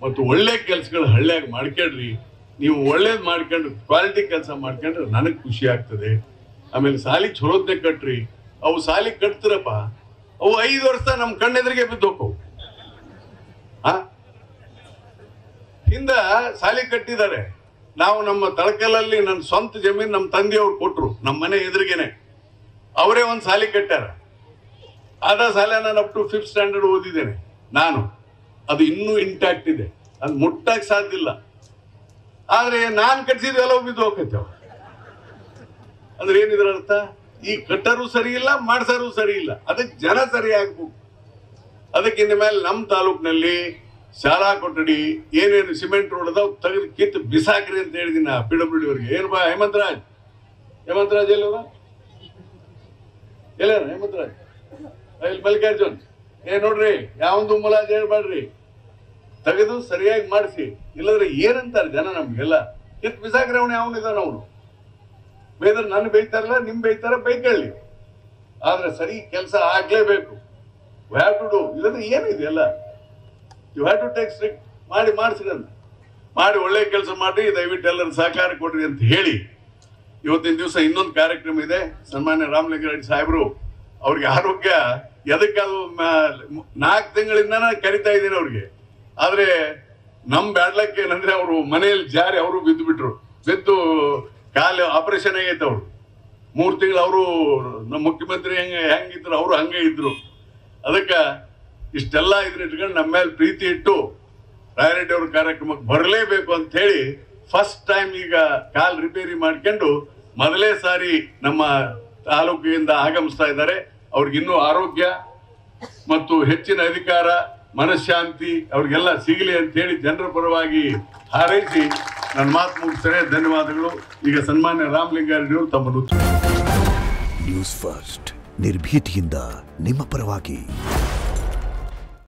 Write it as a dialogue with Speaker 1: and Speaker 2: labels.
Speaker 1: ಮತ್ತು ಒಳ್ಳೆ ಕೆಲಸಗಳು ಹಳ್ಳಿಯಾಗಿ ಮಾಡ್ಕೊಂಡ್ರಿ. ನೀವು ಒಳ್ಳೇದು ಮಾಡ್ಕೊಂಡ್ರೆ ಕ್ವಾಲಿಟಿ ಕೆಲಸ ಮಾಡ್ಕೊಂಡ್ರೆ ನನಗೆ ಖುಷಿ ಆಗ್ತದೆ. ಆಮೇಲೆ ಸಾಲಿ ಚಲೋದ್ನೆ ಕಟ್ರಿ. ಅವು ಸಾಲಿ ಕಟ್ತಿರಪ್ಪ, ಅವು 5 ವರ್ಷ ನಮ್ಮ ಕಣ್ಣೆದ್ರಿಗೆ ಬಿದ್ದೋಕವು. ಹಿಂದ ಸಾಲಿ ಕಟ್ಟಿದ್ದಾರೆ. ನಾವು ನಮ್ಮ ತಳಕಲಲ್ಲಿ ನನ್ನ ಸ್ವಂತ ಜಮೀನು ನಮ್ಮ ತಂದೆಯವ್ರು ಕೊಟ್ಟರು, ನಮ್ಮ ಮನೆ ಎದುರಿಗೇನೆ ಅವರೇ ಒಂದು ಸಾಲಿ ಕಟ್ಟಾರ. ಆದ ಸಾಲ ನಾನು ಅಪ್ ಟು 5th ಸ್ಟ್ಯಾಂಡರ್ಡ್ ಓದಿದ್ದೇನೆ ನಾನು. ಅದು ಇನ್ನೂ ಇಂಟ್ಯಾಕ್ಟ್ ಇದೆ, ಅದು ಮುಟ್ಟಕ್ಕೆ ಸಾಧ್ಯ ಇಲ್ಲ. ಆದರೆ ನಾನು ಕಟ್ಟಿಸಿದ್ವೆಲ್ಲ ಬಿದ್ದು ಹೋಗ್ತೇವೆ. ಅಂದ್ರೆ ಏನಿದ್ರ ಅರ್ಥ? ಈ ಕಟ್ಟರು ಸರಿ ಇಲ್ಲ, ಮಾಡ್ಸಾರು ಸರಿ ಇಲ್ಲ, ಅದಕ್ಕೆ ಜನ ಸರಿ ಆಗ್ಬೇಕು. ಅದಕ್ಕೆ ಇನ್ನು ಮೇಲೆ ನಮ್ಮ ತಾಲೂಕಿನಲ್ಲಿ ಶಾಲಾ ಕೊಠಡಿ ಏನೇನು ಸಿಮೆಂಟ್ ರೋಡ್ ಅದಾವ ತೆಗೆದು ಕಿತ್ತು ಬಿಸಾಕ್ರಿ ಅಂತ ಹೇಳಿದೀನಿ PWD ಅವ್ರಿಗೆ. ಏನು ಬಾ ಹೇಮಂತರಾಜ್ ಎಲ್ಲವ ಎಲ್ಲ ಹೇಮಂತರಾಜ್ ಇಲ್ಲಿ ಮಲ್ಲಿಕಾರ್ಜುನ್ ನೋಡ್ರಿ, ಯಾವೊಂದು ಮುಲಾಜ್ ಹೇಳ್ಬೇಡ್ರಿ, ತೆಗೆದು ಸರಿಯಾಗಿ ಮಾಡಿಸಿ. ಇಲ್ಲದ್ರೆ ಏನಂತಾರೆ ಜನ ನಮ್ಗೆಲ್ಲ, ಕಿತ್ತು ಬಿಸಾಕ್ರಿ. ಅವನು ಯಾವನಿದಾನ, ಅವನು ಬೇದ್ರೆ ನನ್ನ ಬೈತಾರಲ್ಲ, ನಿಮ್ ಬೈತಾರ ಬೈಕೊಳ್ಳಿ, ಆದ್ರೆ ಸರಿ ಕೆಲಸ ಆಗ್ಲೇಬೇಕು. We have to do. ಇಲ್ಲದ್ರೆ ಏನಿದೆ ಎಲ್ಲ you have to take strict ಮಾಡಿಸ್ರಿ ಅಂತ ಮಾಡಿ ಒಳ್ಳೆ ಕೆಲಸ ಮಾಡಿ ದಯವಿಟ್ಟು ಎಲ್ಲರೂ ಸಹಕಾರ ಕೊಡ್ರಿ ಅಂತ ಹೇಳಿ ಇವತ್ತಿನ ದಿವಸ ಇನ್ನೊಂದು ಕಾರ್ಯಕ್ರಮ ಇದೆ. ಸನ್ಮಾನ್ಯ ರಾಮಲಿಂಗಾರೆಡ್ಡಿ ಸಾಹೇಬರು ಅವ್ರಿಗೆ ಆರೋಗ್ಯ ಎದಕ್ಕಾದ್ರು 4 ತಿಂಗಳಿಂದ ಕರಿತಾ ಇದ್ದೀನಿ ಅವ್ರಿಗೆ. ಆದ್ರೆ ನಮ್ ಬ್ಯಾಡ್ಲಕ್ಕೆ ಏನಂದ್ರೆ ಅವರು ಮನೆಯಲ್ಲಿ ಜಾರಿ ಅವರು ಬಿದ್ದು ಕಾಲು ಆಪರೇಷನ್ ಆಗೈತೆ. ಅವರು 3 ತಿಂಗಳು ಅವರು ನಮ್ಮ ಮುಖ್ಯಮಂತ್ರಿ ಹೆಂಗಿದ್ರು ಅವರು ಹಂಗೆ ಇದ್ರು. ಅದಕ್ಕೆ ಇಷ್ಟೆಲ್ಲ ಇದನ್ನ ಇಟ್ಕೊಂಡು ನಮ್ಮ ಮೇಲೆ ಪ್ರೀತಿ ಇಟ್ಟು ರಾಯರೆಡ್ಡಿ ಅವ್ರ ಕಾರ್ಯಕ್ರಮಕ್ಕೆ ಬರಲೇಬೇಕು ಅಂತ ಹೇಳಿ ಫಸ್ಟ್ ಟೈಮ್ ಈಗ ಕಾಲ್ ರಿಪೇರಿ ಮಾಡ್ಕೊಂಡು ಮೊದಲೇ ಸಾರಿ ನಮ್ಮ ತಾಲೂಕಿನಿಂದ ಆಗಮಿಸ್ತಾ ಇದ್ದಾರೆ. ಅವ್ರಿಗಿನ್ನೂ ಆರೋಗ್ಯ ಮತ್ತು ಹೆಚ್ಚಿನ ಅಧಿಕಾರ, ಮನಃಶಾಂತಿ ಅವ್ರಿಗೆಲ್ಲ ಸಿಗಲಿ ಅಂತ ಹೇಳಿ ಜನರ ಪರವಾಗಿ ಹಾರೈಸಿ ನನ್ನ ಮಾತು ಮುಗಿಸ್ತಾರೆ. ಧನ್ಯವಾದಗಳು. ಈಗ ಸನ್ಮಾನ್ಯ ರಾಮಲಿಂಗಾರೆಡ್ಡಿ ಅವರು ತಮ್ಮನ್ನು.
Speaker 2: ನ್ಯೂಸ್ ಫಸ್ಟ್ ನಿರ್ಭೀತಿಯಿಂದ ನಿಮ್ಮ ಪರವಾಗಿ.